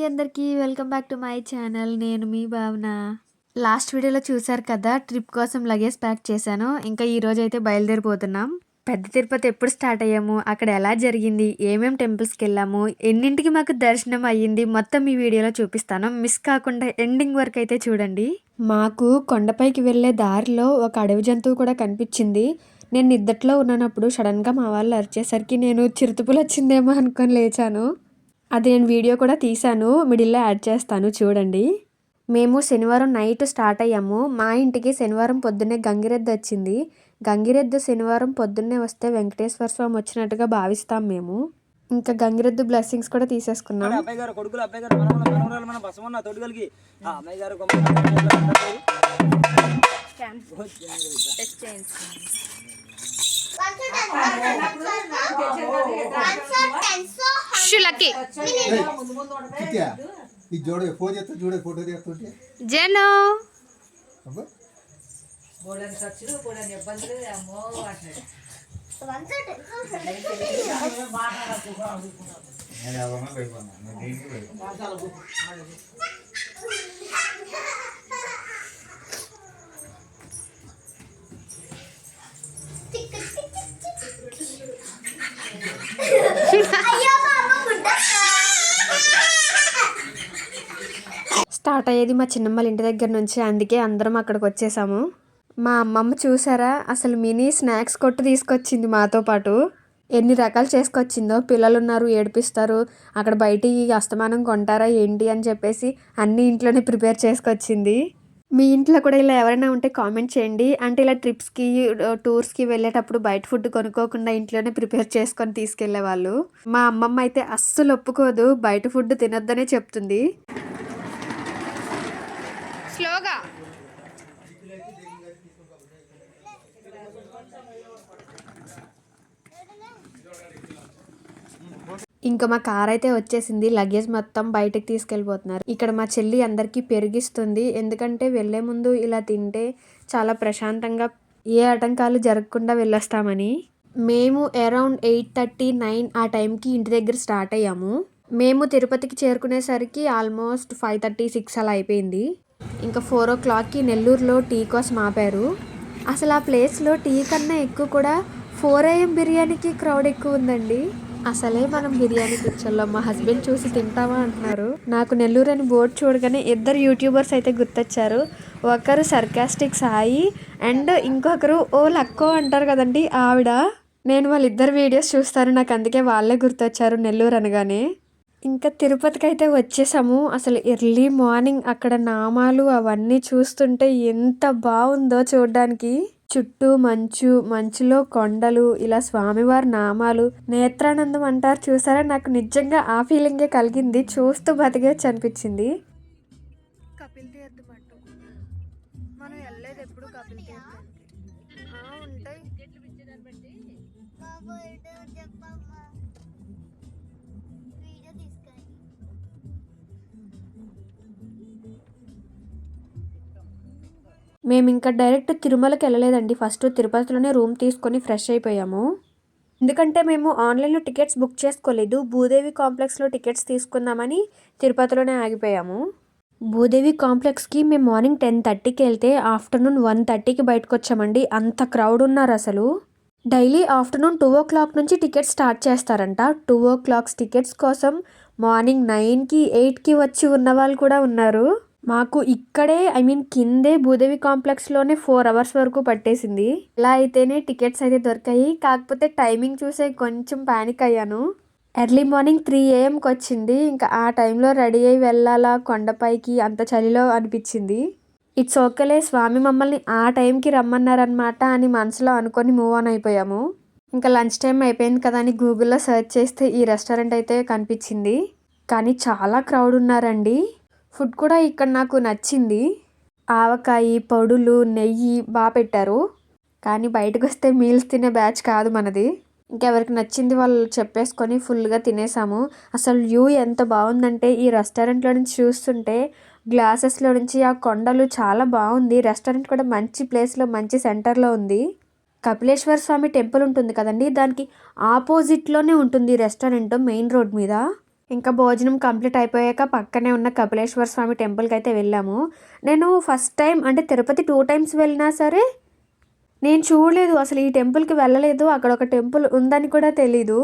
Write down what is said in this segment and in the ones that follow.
Hi అందరికీ welcome back to my channel. నేను మీ భావన. లాస్ట్ వీడియోలో చూసారు కదా, ట్రిప్ కోసం లగేజ్ ప్యాక్ చేశాను. ఇంకా ఈరోజు అయితే బయలుదేరిపోతున్నాం. పెద్ద తిరుపతి ఎప్పుడు స్టార్ట్ అయ్యాము, అక్కడ ఎలా జరిగింది, ఏమేం టెంపుల్స్కి వెళ్ళాము, ఎన్నింటికి మాకు దర్శనం అయ్యింది, మొత్తం ఈ వీడియోలో చూపిస్తాను. మిస్ కాకుండా ఎండింగ్ వరకు అయితే చూడండి. మాకు కొండపైకి వెళ్ళే దారిలో ఒక అడవి జంతువు కూడా కనిపించింది. నేను నిద్దట్లో ఉన్నప్పుడు సడన్గా మా వాళ్ళు అరిచేసరికి నేను చిరుతపులు వచ్చిందేమో అనుకొని లేచాను. అది నేను వీడియో కూడా తీశాను, మిడిల్లో యాడ్ చేస్తాను చూడండి. మేము శనివారం నైట్ స్టార్ట్ అయ్యాము. మా ఇంటికి శనివారం పొద్దున్నే గంగిరెద్దు వచ్చింది. గంగిరెద్దు శనివారం పొద్దున్నే వస్తే వెంకటేశ్వర స్వామి వచ్చినట్టుగా భావిస్తాం మేము. ఇంకా గంగిరెద్దు బ్లెస్సింగ్స్ కూడా తీసేసుకున్నాం. జను స్టార్ట్ అయ్యేది మా చిన్నమ్మల ఇంటి దగ్గర నుంచి, అందుకే అందరం అక్కడికి వచ్చేసాము. మా అమ్మమ్మ చూసారా, అసలు మినీ స్నాక్స్ కొట్టు తీసుకొచ్చింది మాతో పాటు. ఎన్ని రకాలు చేసుకొచ్చిందో. పిల్లలు ఉన్నారు, ఏడిపిస్తారు, అక్కడ బయటికి అస్తమానం కొంటారా ఏంటి అని చెప్పేసి అన్ని ఇంట్లోనే ప్రిపేర్ చేసుకొచ్చింది. మీ ఇంట్లో కూడా ఇలా ఎవరైనా ఉంటే కామెంట్ చేయండి. అంటే ఇలా ట్రిప్స్కి టూర్స్కి వెళ్ళేటప్పుడు బయట ఫుడ్ కొనుక్కోకుండా ఇంట్లోనే ప్రిపేర్ చేసుకొని తీసుకెళ్లే వాళ్ళు. మా అమ్మమ్మ అయితే అస్సలు ఒప్పుకోదు, బయట ఫుడ్ తినొద్దనే చెప్తుంది. స్లోగా ఇంకా మా కార్ అయితే వచ్చేసింది. లగేజ్ మొత్తం బయటకు తీసుకెళ్ళిపోతున్నారు. ఇక్కడ మా చెల్లి అందరికీ పెరిగిస్తుంది, ఎందుకంటే వెళ్లే ముందు ఇలా తింటే చాలా ప్రశాంతంగా ఏ ఆటంకాలు జరగకుండా వెళ్ళొస్తామని. మేము అరౌండ్ 8:30-9 ఆ టైంకి ఇంటి దగ్గర స్టార్ట్ అయ్యాము. మేము తిరుపతికి చేరుకునేసరికి ఆల్మోస్ట్ 5:30-6 అలా అయిపోయింది. ఇంకా 4 o'clockకి నెల్లూరులో టీ కోసం ఆపారు. అసలు ఆ ప్లేస్లో టీ కన్నా ఎక్కువ కూడా 4 AM బిర్యానీకి క్రౌడ్ ఎక్కువ ఉందండి. అసలే మనం బిర్యానీ పిక్చర్లో మా హస్బెండ్ చూసి తింటామా అంటున్నారు. నాకు నెల్లూరు అని బోర్డు చూడగానే ఇద్దరు యూట్యూబర్స్ అయితే గుర్తొచ్చారు. ఒకరు సర్కాస్టిక్ సాయి అండ్ ఇంకొకరు ఓ లక్కో అంటారు కదండి ఆవిడ. నేను వాళ్ళిద్దరు వీడియోస్ చూస్తాను, నాకు అందుకే వాళ్ళే గుర్తొచ్చారు నెల్లూరు అనగానే. ఇంకా తిరుపతికి అయితే వచ్చేసాము. అసలు ఎర్లీ మార్నింగ్ అక్కడ నామాలు అవన్నీ చూస్తుంటే ఎంత బాగుందో చూడడానికి. చుట్టూ మంచు, మంచులో కొండలు, ఇలా స్వామివారి నామాలు, నేత్రానందం అంటారు చూసారా, నాకు నిజంగా ఆ ఫీలింగే కలిగింది. చూస్తూ బతికేచ్చు అనిపించింది. కపిల్ తీర్థం అంటూ మనం వెళ్ళలేదు ఎప్పుడు. కపిల్ తీర్థం ఉంటాయి. మేము ఇంకా డైరెక్ట్ తిరుమలకి వెళ్ళలేదండి. ఫస్ట్ తిరుపతిలోనే రూమ్ తీసుకొని ఫ్రెష్ అయిపోయాము. ఎందుకంటే మేము ఆన్లైన్లో టికెట్స్ బుక్ చేసుకోలేదు, భూదేవి కాంప్లెక్స్లో టికెట్స్ తీసుకుందామని తిరుపతిలోనే ఆగిపోయాము. భూదేవి కాంప్లెక్స్కి మేము మార్నింగ్ 10:30కి వెళ్తే ఆఫ్టర్నూన్ 1:30కి బయటకు వచ్చామండి. అంత క్రౌడ్ ఉన్నారు అసలు. డైలీ ఆఫ్టర్నూన్ 2 o'clock నుంచి టికెట్స్ స్టార్ట్ చేస్తారంట. 2 o'clock టికెట్స్ కోసం మార్నింగ్ 9కి 8కి వచ్చి ఉన్న వాళ్ళు కూడా ఉన్నారు. మాకు ఇక్కడే కిందే భూదేవి కాంప్లెక్స్లోనే 4 hours వరకు పట్టేసింది. ఇలా అయితేనే టికెట్స్ అయితే దొరికాయి. కాకపోతే టైమింగ్ చూసే కొంచెం ప్యానిక్ అయ్యాను. ఎర్లీ మార్నింగ్ 3 AMకి వచ్చింది. ఇంకా ఆ టైంలో రెడీ అయ్యి వెళ్ళాలా కొండపైకి, అంత చలిలో అనిపించింది. ఇట్స్ ఓకేలే, స్వామి మమ్మల్ని ఆ టైంకి రమ్మన్నారనమాట అని మనసులో అనుకొని మూవ్ ఆన్ అయిపోయాము. ఇంకా లంచ్ టైం అయిపోయింది కదా అని గూగుల్లో సెర్చ్ చేస్తే ఈ రెస్టారెంట్ అయితే కనిపించింది. కానీ చాలా క్రౌడ్ ఉన్నారండి. ఫుడ్ కూడా ఇక్కడ నాకు నచ్చింది. ఆవకాయ, పొడులు, నెయ్యి బాగా పెట్టారు. కానీ బయటకు వస్తే మీల్స్ తినే బ్యాచ్ కాదు మనది. ఇంకెవరికి నచ్చింది వాళ్ళు చెప్పేసుకొని ఫుల్గా తినేసాము. అసలు వ్యూ ఎంత బాగుందంటే ఈ రెస్టారెంట్లో నుంచి చూస్తుంటే గ్లాసెస్లో నుంచి ఆ కొండలు చాలా బాగుంది. రెస్టారెంట్ కూడా మంచి ప్లేస్లో, మంచి సెంటర్లో ఉంది. కపిలేశ్వర స్వామి టెంపుల్ ఉంటుంది కదండి, దానికి ఆపోజిట్లోనే ఉంటుంది రెస్టారెంట్, మెయిన్ రోడ్ మీద. ఇంకా భోజనం కంప్లీట్ అయిపోయాక పక్కనే ఉన్న కపిలేశ్వర స్వామి టెంపుల్కి అయితే వెళ్ళాము. నేను ఫస్ట్ టైం అంటే తిరుపతి 2 టైమ్స్ వెళ్ళినా సరే నేను చూడలేదు, అసలు ఈ టెంపుల్కి వెళ్ళలేదు. అక్కడ ఒక టెంపుల్ ఉందని కూడా తెలీదు.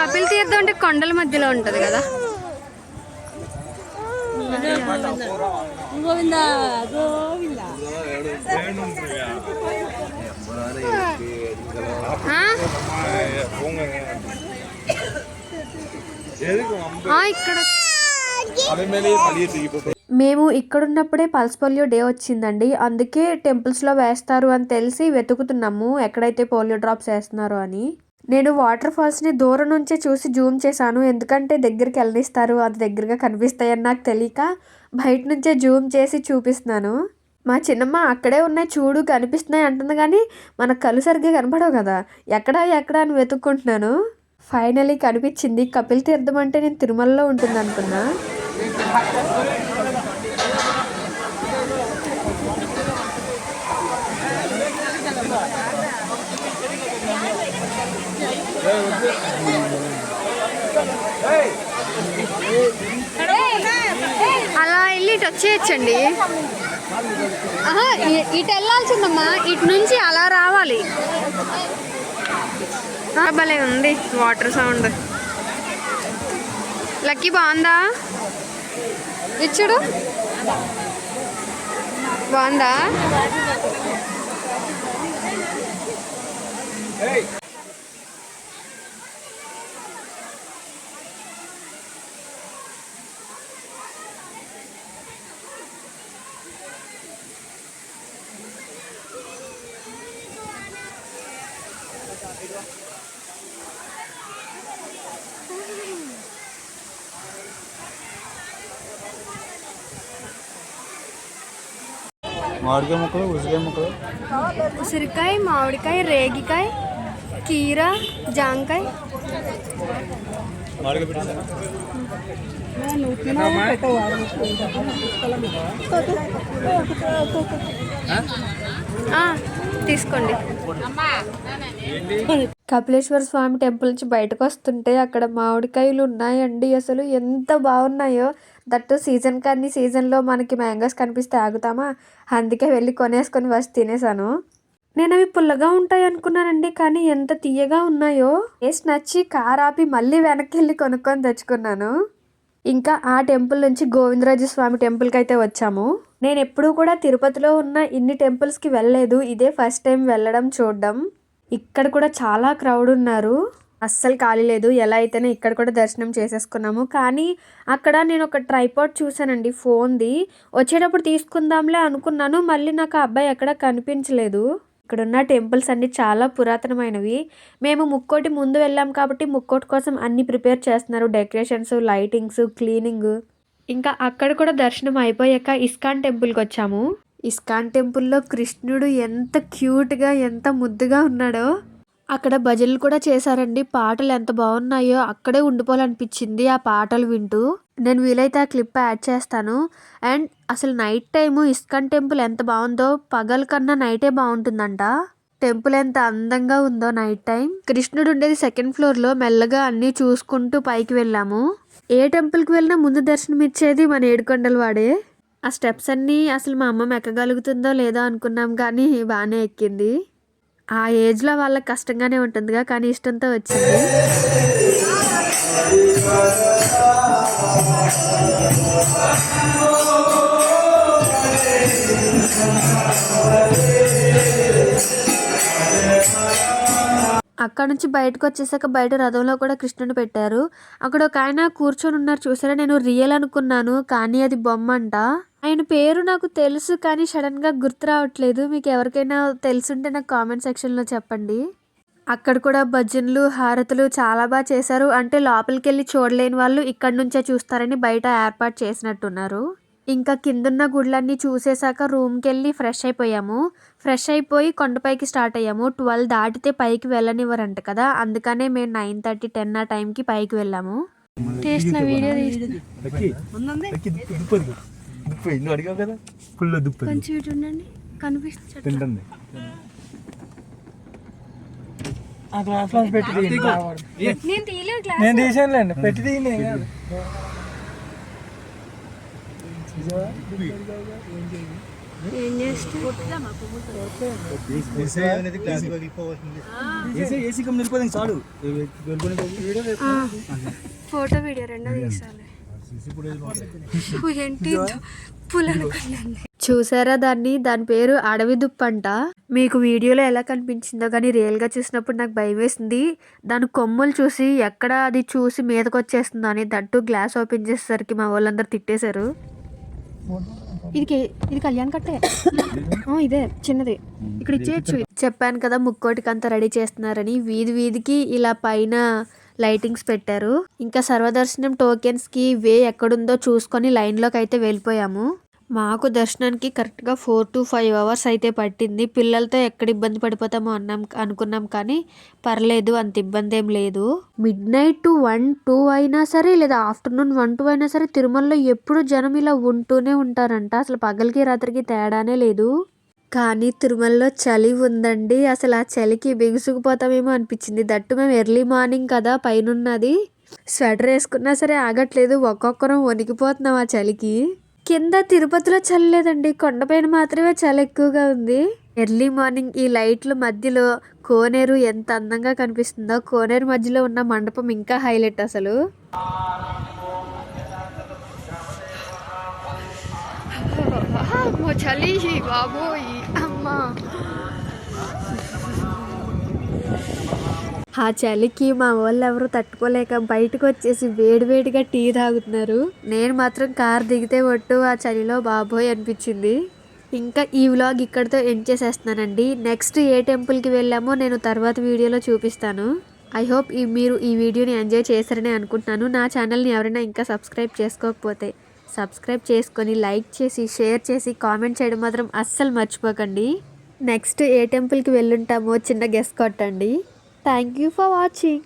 కపిల్ తీర్థం అంటే కొండల మధ్యలో ఉంటుంది కదా. ఇక్కడ మేము ఇక్కడున్నప్పుడే పల్స్ పోలియో డే వచ్చిందండి. అందుకే టెంపుల్స్లో వేస్తారు అని తెలిసి వెతుకుతున్నాము ఎక్కడైతే పోలియో డ్రాప్స్ వేస్తున్నారో అని. నేను వాటర్ ఫాల్స్ని దూరం నుంచే చూసి జూమ్ చేశాను, ఎందుకంటే దగ్గరికి వెళ్ళనిస్తారు, అది దగ్గరగా కనిపిస్తాయని నాకు తెలియక బయట నుంచే జూమ్ చేసి చూపిస్తున్నాను. మా చిన్నమ్మ అక్కడే ఉన్నాయి చూడు కనిపిస్తున్నాయి అంటుంది, కానీ మనకు కళ్ళు సరిగ్గా కనపడవు కదా, ఎక్కడా అని వెతుక్కుంటున్నాను. ఫైనలీ కనిపించింది. కపిల్ తీర్థం అంటే నేను తిరుమలలో ఉంటుంది అనుకున్నా. అలా వెళ్ళి ఇటు వచ్చేయచ్చండి. ఇటు వెళ్ళాల్సిందమ్మా, ఇటు నుంచి అలా రావాలి. భలే ఉంది వాటర్ సౌండ్. లక్కీ బాగుందా? ఇచ్చుడు బాగుందా? మామిడికాయ ముక్కలు, ఉసిరికాయ ముక్కలు, ఉసిరికాయ, మామిడికాయ, రేగికాయ, కీర, జాంకాయ. తీసుకోండి. కపిలేశ్వర స్వామి టెంపుల్ నుంచి బయటకు వస్తుంటే అక్కడ మామిడికాయలు ఉన్నాయండి. అసలు ఎంత బాగున్నాయో. దట్టు సీజన్ కానీ సీజన్లో మనకి మ్యాంగోస్ కనిపిస్తే ఆగుతామా, అందుకే వెళ్ళి కొనేసుకొని వచ్చి తినేసాను. నేను అవి పుల్లగా ఉంటాయి అనుకున్నానండి, కానీ ఎంత తీయగా ఉన్నాయో. టేస్ట్ నచ్చి కారాపి మళ్ళీ వెనక్కి వెళ్ళి కొనుక్కొని తెచ్చుకున్నాను. ఇంకా ఆ టెంపుల్ నుంచి గోవిందరాజ స్వామి టెంపుల్కి అయితే వచ్చాము. నేను ఎప్పుడూ కూడా తిరుపతిలో ఉన్న ఇన్ని టెంపుల్స్కి వెళ్ళలేదు, ఇదే ఫస్ట్ టైం వెళ్ళడం చూడడం. ఇక్కడ కూడా చాలా క్రౌడ్ ఉన్నారు, అస్సలు ఖాళీ లేదు. ఎలా అయితేనే ఇక్కడ కూడా దర్శనం చేసేసుకున్నాము. కానీ అక్కడ నేను ఒక ట్రైపాడ్ చూసానండి ఫోన్ది, వచ్చేటప్పుడు తీసుకుందాంలే అనుకున్నాను, మళ్ళీ నాకు ఆ అబ్బాయి ఎక్కడ కనిపించలేదు. ఇక్కడున్న టెంపుల్స్ అన్నీ చాలా పురాతనమైనవి. మేము ముక్కోటి ముందు వెళ్ళాం కాబట్టి ముక్కోటి కోసం అన్ని ప్రిపేర్ చేస్తున్నారు, డెకరేషన్స్, లైటింగ్స్, క్లీనింగ్. ఇంకా అక్కడ కూడా దర్శనం అయిపోయాక ఇస్కాన్ టెంపుల్కి వచ్చాము. ఇస్కాన్ టెంపుల్లో కృష్ణుడు ఎంత క్యూట్గా ఎంత ముద్దుగా ఉన్నాడో. అక్కడ భజనలు కూడా చేశారండి, పాటలు ఎంత బాగున్నాయో, అక్కడే ఉండిపోవాలనిపించింది ఆ పాటలు వింటూ. నేను వీలైతే ఆ క్లిప్ యాడ్ చేస్తాను. అండ్ అసలు నైట్ టైము ఇస్కాన్ టెంపుల్ ఎంత బాగుందో, పగల కన్నా నైటే బాగుంటుందంట. టెంపుల్ ఎంత అందంగా ఉందో నైట్ టైం. కృష్ణుడు ఉండేది 2nd ఫ్లోర్లో. మెల్లగా అన్నీ చూసుకుంటూ పైకి వెళ్ళాము. ఏ టెంపుల్కి వెళ్ళినా ముందు దర్శనం ఇచ్చేది మన ఏడుకొండల వాడే. ఆ స్టెప్స్ అన్నీ అసలు మా అమ్మ ఎక్కగలుగుతుందో లేదో అనుకున్నాం, కానీ బాగానే ఎక్కింది. ఆ ఏజ్లో వాళ్ళకి కష్టంగానే ఉంటుందిగా, కానీ ఇష్టంతో వచ్చింది. అక్కడ నుంచి బయటకు వచ్చేసాక బయట రథంలో కూడా కృష్ణుని పెట్టారు. అక్కడ ఒక ఆయన కూర్చొని ఉన్నారు చూసారా, నేను రియల్ అనుకున్నాను, కానీ అది బొమ్మ అంట. ఆయన పేరు నాకు తెలుసు, కానీ సడన్గా గుర్తు రావట్లేదు. మీకు ఎవరికైనా తెలుసుంటే నాకు కామెంట్ సెక్షన్లో చెప్పండి. అక్కడ కూడా భజనలు, హారతులు చాలా బాగా చేశారు. అంటే లోపలికి వెళ్ళి చూడలేని వాళ్ళు ఇక్కడ నుంచే చూస్తారని బయట ఏర్పాటు చేసినట్టున్నారు. ఇంకా కిందున్న గుళ్ళన్నీ చూసేసాక రూమ్కి వెళ్ళి ఫ్రెష్ అయిపోయాము. ఫ్రెష్ అయిపోయి కొండపైకి స్టార్ట్ అయ్యాము. 12 దాటితే పైకి వెళ్ళనివ్వరంట కదా, అందుకనే మేము 9:30, 10 ఆ టైంకి పైకి వెళ్ళాము. తీసిన వీడియో కొంచెం కనిపిస్తుంది. ఆ గ్లాస్ లో పెట్టి తీయండి. నేను తీయలేదు గ్లాస్. నేను తీసానులేండి, పెట్టి తీయండి. ఏం కాదు. ఏం చేస్తా ఫోటో వీడియో రెండో తీసాలి. ఏంటి చూసారా దాని పేరు అడవి దుప్పంట. మీకు వీడియోలో ఎలా కనిపించిందో కానీ రియల్గా చూసినప్పుడు నాకు భయం వేసింది. దాని కొమ్ములు చూసి ఎక్కడ అది చూసి మీదకి వచ్చేస్తుందో అని. దట్టు గ్లాస్ ఓపెన్ చేసేసరికి మా వాళ్ళందరూ తిట్టేశారు. ఇది కళ్యాణ్ కట్టే ఇదే చిన్నది ఇక్కడ ఇచ్చేయచ్చు. చెప్పాను కదా ముక్కోటికి అంతా రెడీ చేస్తున్నారని. వీధి వీధికి ఇలా పైన లైటింగ్స్ పెట్టారు. ఇంకా సర్వదర్శనం టోకెన్స్ కి వే ఎక్కడుందో చూసుకొని లైన్ లోకి అయితే వెళ్ళిపోయాము. మాకు దర్శనానికి కరెక్ట్గా 4 to 5 hours అయితే పట్టింది. పిల్లలతో ఎక్కడ ఇబ్బంది పడిపోతామో అనుకున్నాం కానీ పర్లేదు, అంత ఇబ్బంది ఏం లేదు. మిడ్నైట్ to 1-2 అయినా సరే లేదా ఆఫ్టర్నూన్ 1-2 అయినా సరే తిరుమలలో ఎప్పుడు జనం ఇలా ఉంటూనే ఉంటారంట. అసలు పగలకి రాత్రికి తేడానే లేదు. కానీ తిరుమలలో చలి ఉందండి. అసలు ఆ చలికి బిగుసుకుపోతామేమో అనిపించింది. దట్టు మేము ఎర్లీ మార్నింగ్ కదా పైనున్నది. స్వెటర్ వేసుకున్నా సరే ఆగట్లేదు. ఒక్కొక్కరం వణికిపోతున్నాం ఆ చలికి. కింద తిరుపతిలో చలి లేదండి, కొండపైన మాత్రమే చలి ఎక్కువగా ఉంది. ఎర్లీ మార్నింగ్ ఈ లైట్ల మధ్యలో కోనేరు ఎంత అందంగా కనిపిస్తుందో. కోనేరు మధ్యలో ఉన్న మండపం ఇంకా హైలైట్ అసలు. చలి బాబోయ్ అమ్మా. ఆ చలికి మా వాళ్ళు ఎవరు తట్టుకోలేక బయటకు వచ్చేసి వేడివేడిగా టీ తాగుతున్నారు. నేను మాత్రం కార్ దిగితే ఒట్టు ఆ చలిలో బాబోయ్ అనిపించింది. ఇంకా ఈ వ్లాగ్ ఇక్కడితో ఎండ్ చేసేస్తున్నానండి. నెక్స్ట్ ఏ టెంపుల్కి వెళ్ళామో నేను తర్వాత వీడియోలో చూపిస్తాను. ఐ హోప్ మీరు ఈ వీడియోని ఎంజాయ్ చేశారని అనుకుంటున్నాను. నా ఛానల్ని ఎవరైనా ఇంకా సబ్స్క్రైబ్ చేసుకోకపోతే సబ్స్క్రైబ్ చేసుకొని లైక్ చేసి షేర్ చేసి కామెంట్ చేయడం మాత్రం అస్సలు మర్చిపోకండి. నెక్స్ట్ ఏ టెంపుల్కి వెళ్ళుంటామో చిన్న గెస్ కొట్టండి. Thank you for watching.